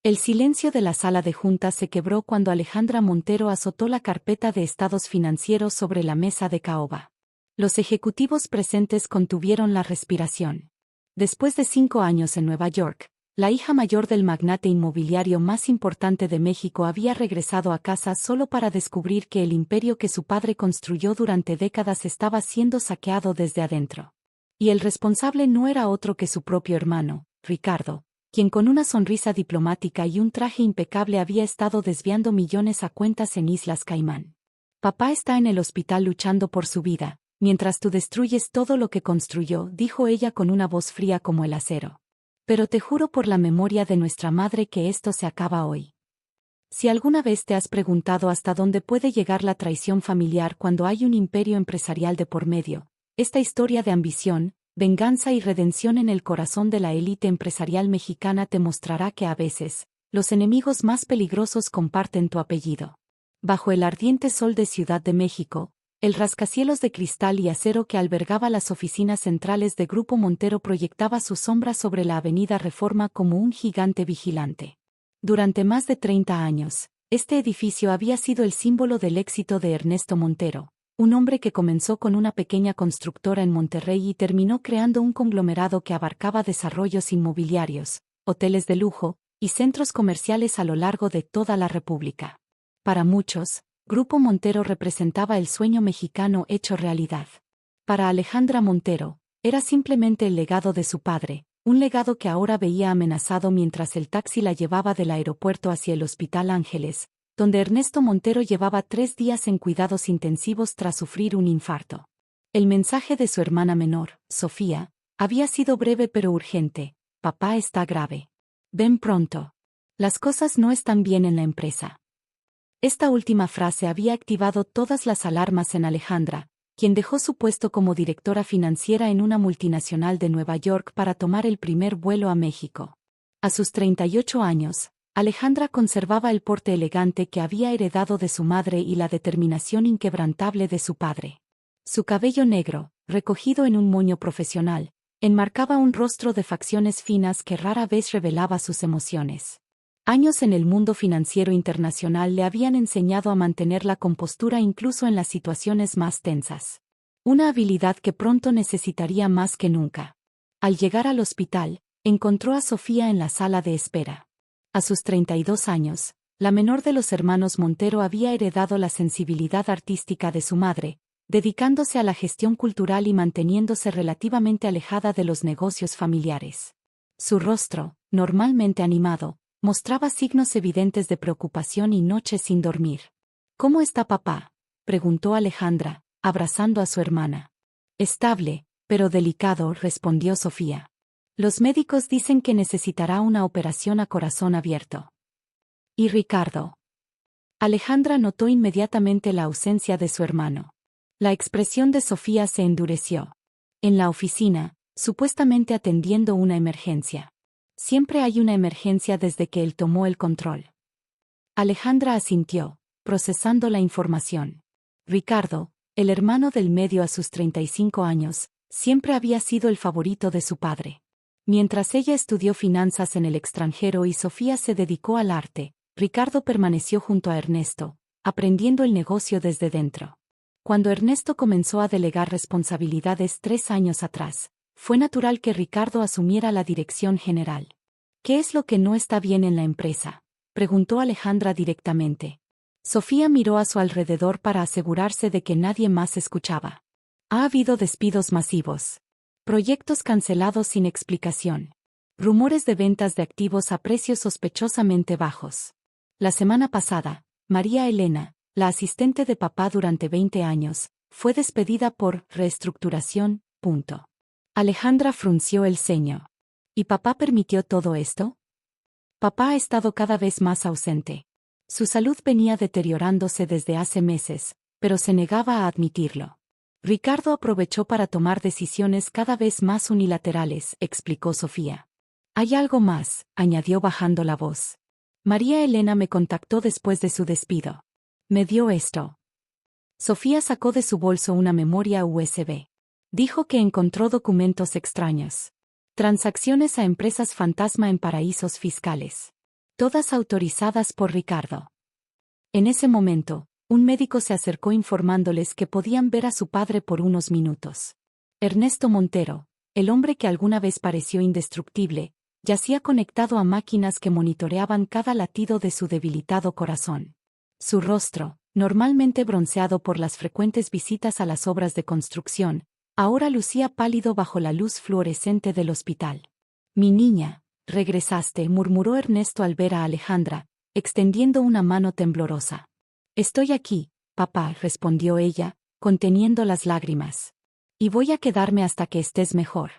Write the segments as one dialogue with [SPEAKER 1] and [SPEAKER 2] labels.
[SPEAKER 1] El silencio de la sala de juntas se quebró cuando Alejandra Montero azotó la carpeta de estados financieros sobre la mesa de caoba. Los ejecutivos presentes contuvieron la respiración. Después de 5 años en Nueva York, la hija mayor del magnate inmobiliario más importante de México había regresado a casa solo para descubrir que el imperio que su padre construyó durante décadas estaba siendo saqueado desde adentro. Y el responsable no era otro que su propio hermano, Ricardo, quien con una sonrisa diplomática y un traje impecable había estado desviando millones a cuentas en Islas Caimán. Papá está en el hospital luchando por su vida, mientras tú destruyes todo lo que construyó, dijo ella con una voz fría como el acero. Pero te juro por la memoria de nuestra madre que esto se acaba hoy. Si alguna vez te has preguntado hasta dónde puede llegar la traición familiar cuando hay un imperio empresarial de por medio, esta historia de ambición, venganza y redención en el corazón de la élite empresarial mexicana te mostrará que a veces, los enemigos más peligrosos comparten tu apellido. Bajo el ardiente sol de Ciudad de México, el rascacielos de cristal y acero que albergaba las oficinas centrales de Grupo Montero proyectaba su sombra sobre la avenida Reforma como un gigante vigilante. Durante más de 30 años, este edificio había sido el símbolo del éxito de Ernesto Montero, un hombre que comenzó con una pequeña constructora en Monterrey y terminó creando un conglomerado que abarcaba desarrollos inmobiliarios, hoteles de lujo y centros comerciales a lo largo de toda la República. Para muchos, Grupo Montero representaba el sueño mexicano hecho realidad. Para Alejandra Montero, era simplemente el legado de su padre, un legado que ahora veía amenazado mientras el taxi la llevaba del aeropuerto hacia el Hospital Ángeles, donde Ernesto Montero llevaba 3 días en cuidados intensivos tras sufrir un infarto. El mensaje de su hermana menor, Sofía, había sido breve pero urgente: papá está grave. Ven pronto. Las cosas no están bien en la empresa. Esta última frase había activado todas las alarmas en Alejandra, quien dejó su puesto como directora financiera en una multinacional de Nueva York para tomar el primer vuelo a México. A sus 38 años, Alejandra conservaba el porte elegante que había heredado de su madre y la determinación inquebrantable de su padre. Su cabello negro, recogido en un moño profesional, enmarcaba un rostro de facciones finas que rara vez revelaba sus emociones. Años en el mundo financiero internacional le habían enseñado a mantener la compostura incluso en las situaciones más tensas. Una habilidad que pronto necesitaría más que nunca. Al llegar al hospital, encontró a Sofía en la sala de espera. A sus 32 años, la menor de los hermanos Montero había heredado la sensibilidad artística de su madre, dedicándose a la gestión cultural y manteniéndose relativamente alejada de los negocios familiares. Su rostro, normalmente animado, mostraba signos evidentes de preocupación y noches sin dormir. ¿Cómo está papá?, preguntó Alejandra, abrazando a su hermana. Estable, pero delicado, respondió Sofía. Los médicos dicen que necesitará una operación a corazón abierto. ¿Y Ricardo? Alejandra notó inmediatamente la ausencia de su hermano. La expresión de Sofía se endureció. En la oficina, supuestamente atendiendo una emergencia. Siempre hay una emergencia desde que él tomó el control. Alejandra asintió, procesando la información. Ricardo, el hermano del medio a sus 35 años, siempre había sido el favorito de su padre. Mientras ella estudió finanzas en el extranjero y Sofía se dedicó al arte, Ricardo permaneció junto a Ernesto, aprendiendo el negocio desde dentro. Cuando Ernesto comenzó a delegar responsabilidades 3 años atrás, fue natural que Ricardo asumiera la dirección general. ¿Qué es lo que no está bien en la empresa?, preguntó Alejandra directamente. Sofía miró a su alrededor para asegurarse de que nadie más escuchaba. Ha habido despidos masivos. Proyectos cancelados sin explicación. Rumores de ventas de activos a precios sospechosamente bajos. La semana pasada, María Elena, la asistente de papá durante 20 años, fue despedida por reestructuración. Alejandra frunció el ceño. ¿Y papá permitió todo esto? Papá ha estado cada vez más ausente. Su salud venía deteriorándose desde hace meses, pero se negaba a admitirlo. Ricardo aprovechó para tomar decisiones cada vez más unilaterales, explicó Sofía. Hay algo más, añadió bajando la voz. María Elena me contactó después de su despido. Me dio esto. Sofía sacó de su bolso una memoria USB. Dijo que encontró documentos extraños. Transacciones a empresas fantasma en paraísos fiscales. todas autorizadas por Ricardo. En ese momento, un médico se acercó informándoles que podían ver a su padre por unos minutos. Ernesto Montero, el hombre que alguna vez pareció indestructible, yacía conectado a máquinas que monitoreaban cada latido de su debilitado corazón. Su rostro, normalmente bronceado por las frecuentes visitas a las obras de construcción, ahora lucía pálido bajo la luz fluorescente del hospital. «Mi niña, regresaste», murmuró Ernesto al ver a Alejandra, extendiendo una mano temblorosa. «Estoy aquí, papá», respondió ella, conteniendo las lágrimas. «Y voy a quedarme hasta que estés mejor».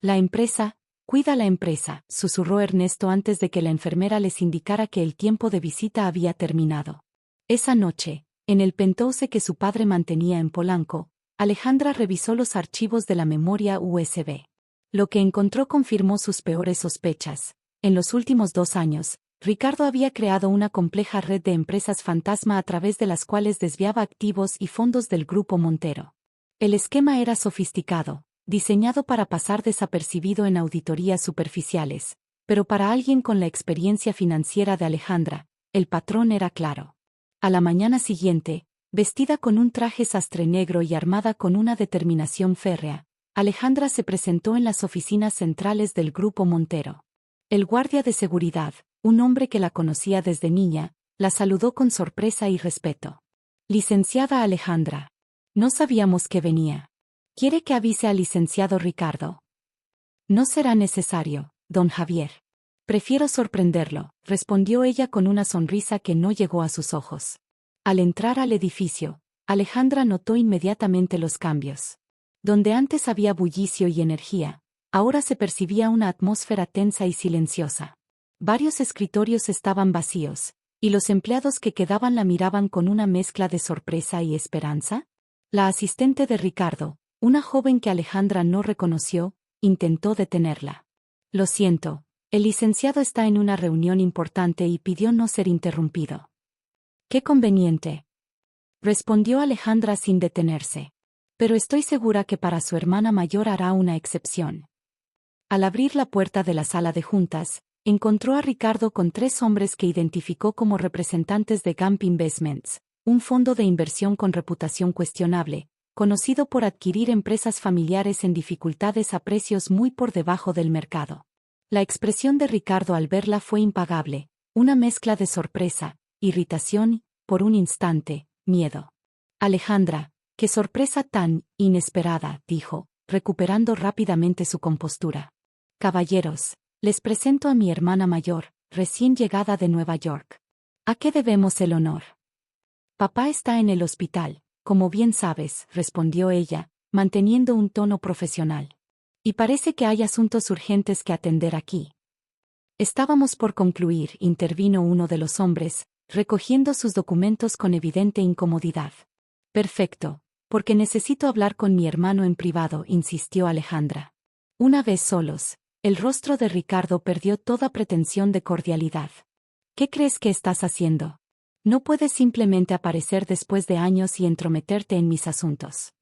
[SPEAKER 1] «La empresa, cuida la empresa», susurró Ernesto antes de que la enfermera les indicara que el tiempo de visita había terminado. Esa noche, en el penthouse que su padre mantenía en Polanco, Alejandra revisó los archivos de la memoria USB. Lo que encontró confirmó sus peores sospechas. En los últimos 2 años, Ricardo había creado una compleja red de empresas fantasma a través de las cuales desviaba activos y fondos del Grupo Montero. El esquema era sofisticado, diseñado para pasar desapercibido en auditorías superficiales, pero para alguien con la experiencia financiera de Alejandra, el patrón era claro. A la mañana siguiente, vestida con un traje sastre negro y armada con una determinación férrea, Alejandra se presentó en las oficinas centrales del Grupo Montero. El guardia de seguridad, un hombre que la conocía desde niña, la saludó con sorpresa y respeto. «Licenciada Alejandra. No sabíamos que venía. ¿Quiere que avise al licenciado Ricardo?» «No será necesario, don Javier. Prefiero sorprenderlo», respondió ella con una sonrisa que no llegó a sus ojos. Al entrar al edificio, Alejandra notó inmediatamente los cambios. Donde antes había bullicio y energía, ahora se percibía una atmósfera tensa y silenciosa. Varios escritorios estaban vacíos, y los empleados que quedaban la miraban con una mezcla de sorpresa y esperanza. La asistente de Ricardo, una joven que Alejandra no reconoció, intentó detenerla. «Lo siento, el licenciado está en una reunión importante y pidió no ser interrumpido». «Qué conveniente», respondió Alejandra sin detenerse. «Pero estoy segura que para su hermana mayor hará una excepción». Al abrir la puerta de la sala de juntas, encontró a Ricardo con 3 hombres que identificó como representantes de Gamp Investments, un fondo de inversión con reputación cuestionable, conocido por adquirir empresas familiares en dificultades a precios muy por debajo del mercado. La expresión de Ricardo al verla fue impagable, una mezcla de sorpresa, irritación, por un instante, miedo. «Alejandra, qué sorpresa tan inesperada», dijo, recuperando rápidamente su compostura. «Caballeros, les presento a mi hermana mayor, recién llegada de Nueva York. ¿A qué debemos el honor?» «Papá está en el hospital, como bien sabes», respondió ella, manteniendo un tono profesional. «Y parece que hay asuntos urgentes que atender aquí». «Estábamos por concluir», intervino uno de los hombres, recogiendo sus documentos con evidente incomodidad. «Perfecto, porque necesito hablar con mi hermano en privado», insistió Alejandra. Una vez solos, el rostro de Ricardo perdió toda pretensión de cordialidad. «¿Qué crees que estás haciendo? No puedes simplemente aparecer después de años y entrometerte en mis asuntos».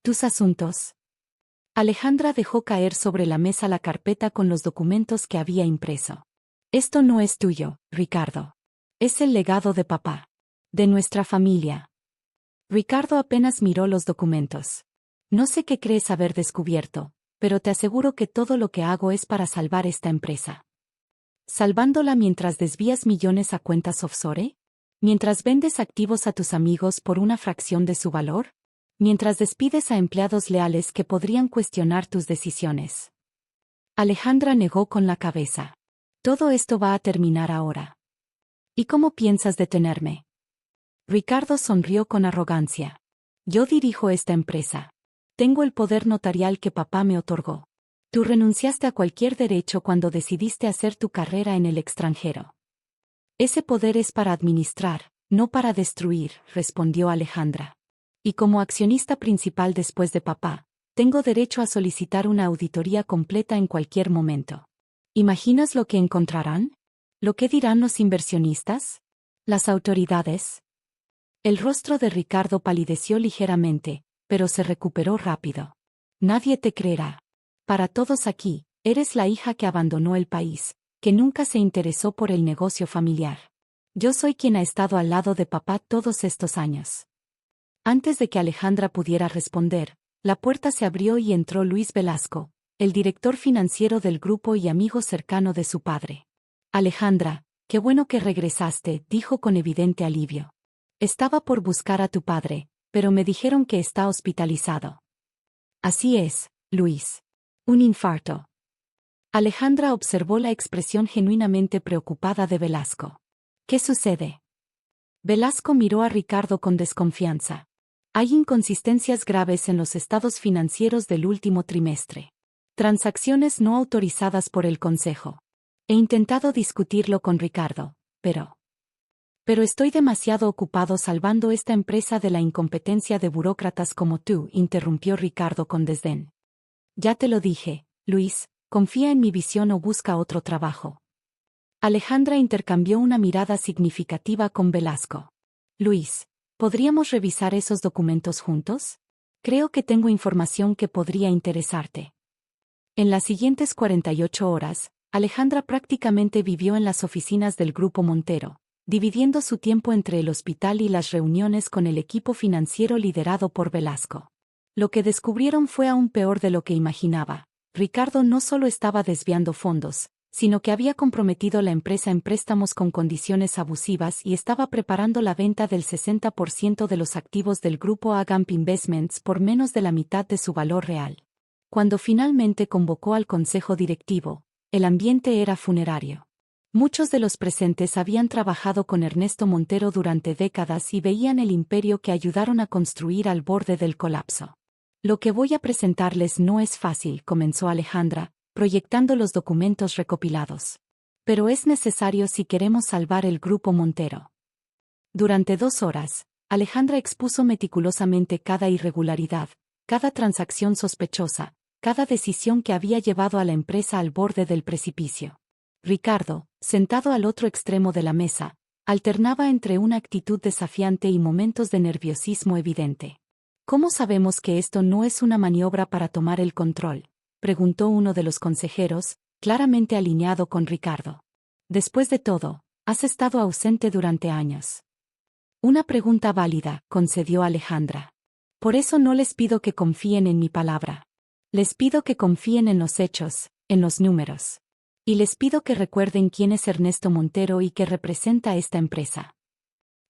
[SPEAKER 1] «¿Tus asuntos?». Alejandra dejó caer sobre la mesa la carpeta con los documentos que había impreso. «Esto no es tuyo, Ricardo. Es el legado de papá. De nuestra familia». Ricardo apenas miró los documentos. «No sé qué crees haber descubierto, pero te aseguro que todo lo que hago es para salvar esta empresa». ¿Salvándola mientras desvías millones a cuentas offshore? ¿Mientras vendes activos a tus amigos por una fracción de su valor? ¿Mientras despides a empleados leales que podrían cuestionar tus decisiones? Alejandra negó con la cabeza. «Todo esto va a terminar ahora». «¿Y cómo piensas detenerme?». Ricardo sonrió con arrogancia. «Yo dirijo esta empresa. Tengo el poder notarial que papá me otorgó. Tú renunciaste a cualquier derecho cuando decidiste hacer tu carrera en el extranjero. Ese poder es para administrar, no para destruir», respondió Alejandra. «Y como accionista principal después de papá, tengo derecho a solicitar una auditoría completa en cualquier momento. ¿Imaginas lo que encontrarán? ¿Lo que dirán los inversionistas? ¿Las autoridades?». El rostro de Ricardo palideció ligeramente, pero se recuperó rápido. «Nadie te creerá. Para todos aquí, eres la hija que abandonó el país, que nunca se interesó por el negocio familiar. Yo soy quien ha estado al lado de papá todos estos años. Antes de que Alejandra pudiera responder, la puerta se abrió y entró Luis Velasco, el director financiero del grupo y amigo cercano de su padre. Alejandra, qué bueno que regresaste, dijo con evidente alivio. Estaba por buscar a tu padre, pero me dijeron que está hospitalizado. Así es, Luis. Un infarto. Alejandra observó la expresión genuinamente preocupada de Velasco. ¿Qué sucede? Velasco miró a Ricardo con desconfianza. Hay inconsistencias graves en los estados financieros del último trimestre. Transacciones no autorizadas por el Consejo. He intentado discutirlo con Ricardo, pero estoy demasiado ocupado salvando esta empresa de la incompetencia de burócratas como tú, interrumpió Ricardo con desdén. Ya te lo dije, Luis, confía en mi visión o busca otro trabajo. Alejandra intercambió una mirada significativa con Velasco. Luis, ¿podríamos revisar esos documentos juntos? Creo que tengo información que podría interesarte. En las siguientes 48 horas, Alejandra prácticamente vivió en las oficinas del Grupo Montero, dividiendo su tiempo entre el hospital y las reuniones con el equipo financiero liderado por Velasco. Lo que descubrieron fue aún peor de lo que imaginaba. Ricardo no solo estaba desviando fondos, sino que había comprometido la empresa en préstamos con condiciones abusivas y estaba preparando la venta del 60% de los activos del grupo Agamp Investments por menos de la mitad de su valor real. Cuando finalmente convocó al consejo directivo, el ambiente era funerario. Muchos de los presentes habían trabajado con Ernesto Montero durante décadas y veían el imperio que ayudaron a construir al borde del colapso. Lo que voy a presentarles no es fácil, comenzó Alejandra, proyectando los documentos recopilados. Pero es necesario si queremos salvar el Grupo Montero. Durante 2 horas, Alejandra expuso meticulosamente cada irregularidad, cada transacción sospechosa, cada decisión que había llevado a la empresa al borde del precipicio. Ricardo, sentado al otro extremo de la mesa, alternaba entre una actitud desafiante y momentos de nerviosismo evidente. ¿Cómo sabemos que esto no es una maniobra para tomar el control?, preguntó uno de los consejeros, claramente alineado con Ricardo. Después de todo, has estado ausente durante años. Una pregunta válida, concedió Alejandra. Por eso no les pido que confíen en mi palabra. Les pido que confíen en los hechos, en los números. Y les pido que recuerden quién es Ernesto Montero y qué representa esta empresa.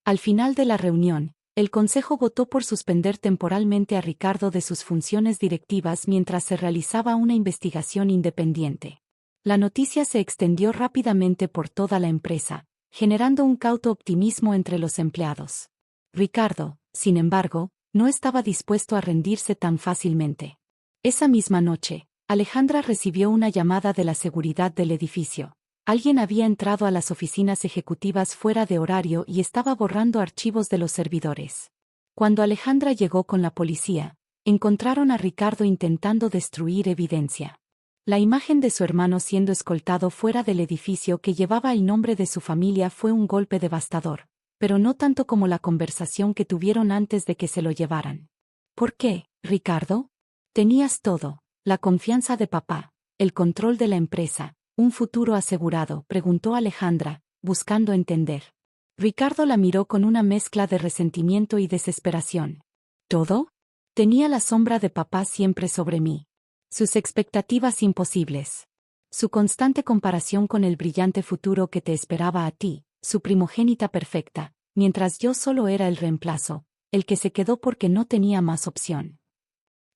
[SPEAKER 1] Al final de la reunión, el Consejo votó por suspender temporalmente a Ricardo de sus funciones directivas mientras se realizaba una investigación independiente. La noticia se extendió rápidamente por toda la empresa, generando un cauto optimismo entre los empleados. Ricardo, sin embargo, no estaba dispuesto a rendirse tan fácilmente. Esa misma noche, Alejandra recibió una llamada de la seguridad del edificio. Alguien había entrado a las oficinas ejecutivas fuera de horario y estaba borrando archivos de los servidores. Cuando Alejandra llegó con la policía, encontraron a Ricardo intentando destruir evidencia. La imagen de su hermano siendo escoltado fuera del edificio que llevaba el nombre de su familia fue un golpe devastador, pero no tanto como la conversación que tuvieron antes de que se lo llevaran. ¿Por qué, Ricardo? Tenías todo, la confianza de papá, el control de la empresa, un futuro asegurado, preguntó Alejandra, buscando entender. Ricardo la miró con una mezcla de resentimiento y desesperación. ¿Todo? Tenía la sombra de papá siempre sobre mí. Sus expectativas imposibles. Su constante comparación con el brillante futuro que te esperaba a ti, su primogénita perfecta, mientras yo solo era el reemplazo, el que se quedó porque no tenía más opción.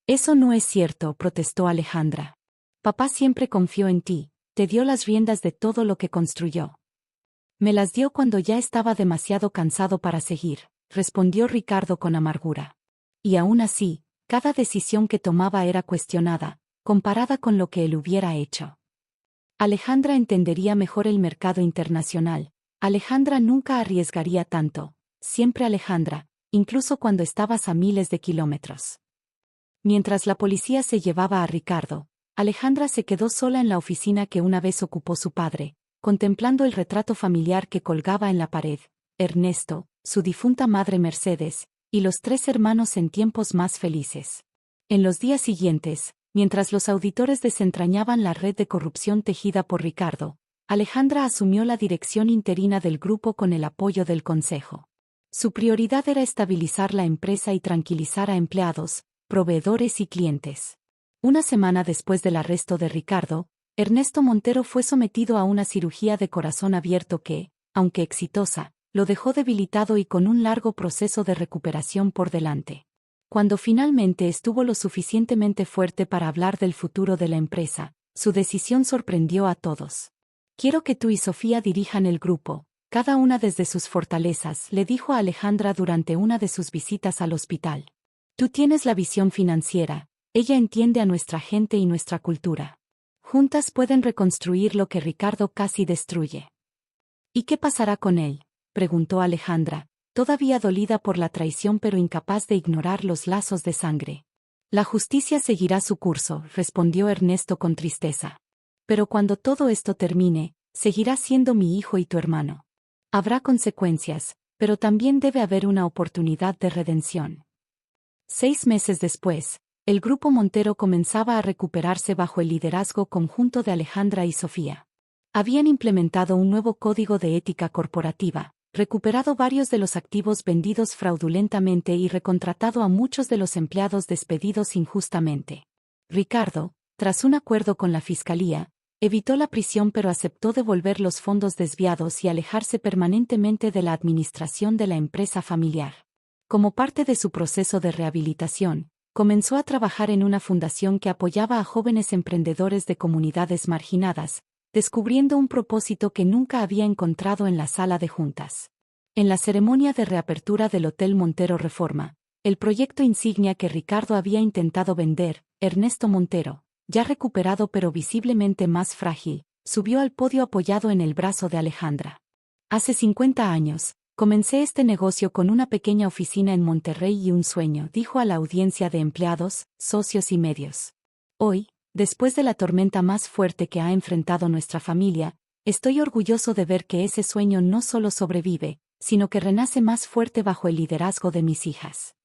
[SPEAKER 1] Eso no es cierto, protestó Alejandra. Papá siempre confió en ti, te dio las riendas de todo lo que construyó. Me las dio cuando ya estaba demasiado cansado para seguir, respondió Ricardo con amargura. Y aún así, cada decisión que tomaba era cuestionada, comparada con lo que él hubiera hecho. Alejandra entendería mejor el mercado internacional. Alejandra nunca arriesgaría tanto, siempre Alejandra, incluso cuando estabas a miles de kilómetros. Mientras la policía se llevaba a Ricardo, Alejandra se quedó sola en la oficina que una vez ocupó su padre, contemplando el retrato familiar que colgaba en la pared, Ernesto, su difunta madre Mercedes, y los 3 hermanos en tiempos más felices. En los días siguientes, mientras los auditores desentrañaban la red de corrupción tejida por Ricardo, Alejandra asumió la dirección interina del grupo con el apoyo del consejo. Su prioridad era estabilizar la empresa y tranquilizar a empleados, proveedores y clientes. Una semana después del arresto de Ricardo, Ernesto Montero fue sometido a una cirugía de corazón abierto que, aunque exitosa, lo dejó debilitado y con un largo proceso de recuperación por delante. Cuando finalmente estuvo lo suficientemente fuerte para hablar del futuro de la empresa, su decisión sorprendió a todos. «Quiero que tú y Sofía dirijan el grupo, cada una desde sus fortalezas», le dijo a Alejandra durante una de sus visitas al hospital. «Tú tienes la visión financiera, ella entiende a nuestra gente y nuestra cultura. Juntas pueden reconstruir lo que Ricardo casi destruye». «¿Y qué pasará con él?», preguntó Alejandra, todavía dolida por la traición pero incapaz de ignorar los lazos de sangre. «La justicia seguirá su curso», respondió Ernesto con tristeza. «Pero cuando todo esto termine, seguirá siendo mi hijo y tu hermano. Habrá consecuencias, pero también debe haber una oportunidad de redención». 6 meses después, el grupo Montero comenzaba a recuperarse bajo el liderazgo conjunto de Alejandra y Sofía. Habían implementado un nuevo código de ética corporativa, recuperado varios de los activos vendidos fraudulentamente y recontratado a muchos de los empleados despedidos injustamente. Ricardo, tras un acuerdo con la fiscalía, evitó la prisión pero aceptó devolver los fondos desviados y alejarse permanentemente de la administración de la empresa familiar. Como parte de su proceso de rehabilitación, comenzó a trabajar en una fundación que apoyaba a jóvenes emprendedores de comunidades marginadas, descubriendo un propósito que nunca había encontrado en la sala de juntas. En la ceremonia de reapertura del Hotel Montero Reforma, el proyecto insignia que Ricardo había intentado vender, Ernesto Montero, ya recuperado pero visiblemente más frágil, subió al podio apoyado en el brazo de Alejandra. «Hace 50 años, comencé este negocio con una pequeña oficina en Monterrey y un sueño», dijo a la audiencia de empleados, socios y medios. «Hoy, después de la tormenta más fuerte que ha enfrentado nuestra familia, estoy orgulloso de ver que ese sueño no solo sobrevive, sino que renace más fuerte bajo el liderazgo de mis hijas».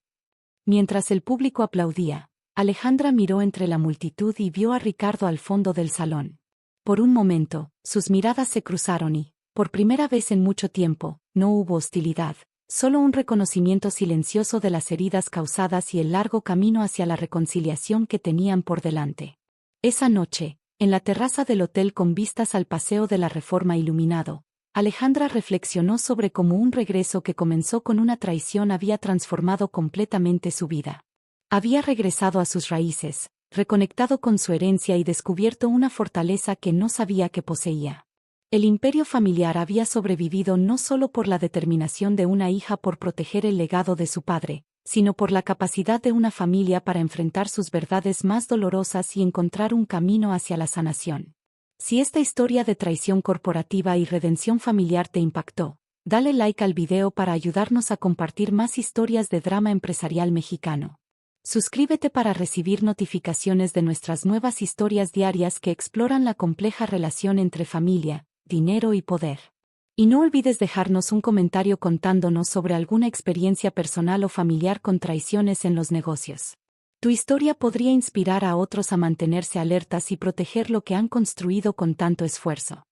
[SPEAKER 1] Mientras el público aplaudía, Alejandra miró entre la multitud y vio a Ricardo al fondo del salón. Por un momento, sus miradas se cruzaron y, por primera vez en mucho tiempo, no hubo hostilidad, solo un reconocimiento silencioso de las heridas causadas y el largo camino hacia la reconciliación que tenían por delante. Esa noche, en la terraza del hotel con vistas al Paseo de la Reforma iluminado, Alejandra reflexionó sobre cómo un regreso que comenzó con una traición había transformado completamente su vida. Había regresado a sus raíces, reconectado con su herencia y descubierto una fortaleza que no sabía que poseía. El imperio familiar había sobrevivido no solo por la determinación de una hija por proteger el legado de su padre, sino por la capacidad de una familia para enfrentar sus verdades más dolorosas y encontrar un camino hacia la sanación. Si esta historia de traición corporativa y redención familiar te impactó, dale like al video para ayudarnos a compartir más historias de drama empresarial mexicano. Suscríbete para recibir notificaciones de nuestras nuevas historias diarias que exploran la compleja relación entre familia, dinero y poder. Y no olvides dejarnos un comentario contándonos sobre alguna experiencia personal o familiar con traiciones en los negocios. Tu historia podría inspirar a otros a mantenerse alertas y proteger lo que han construido con tanto esfuerzo.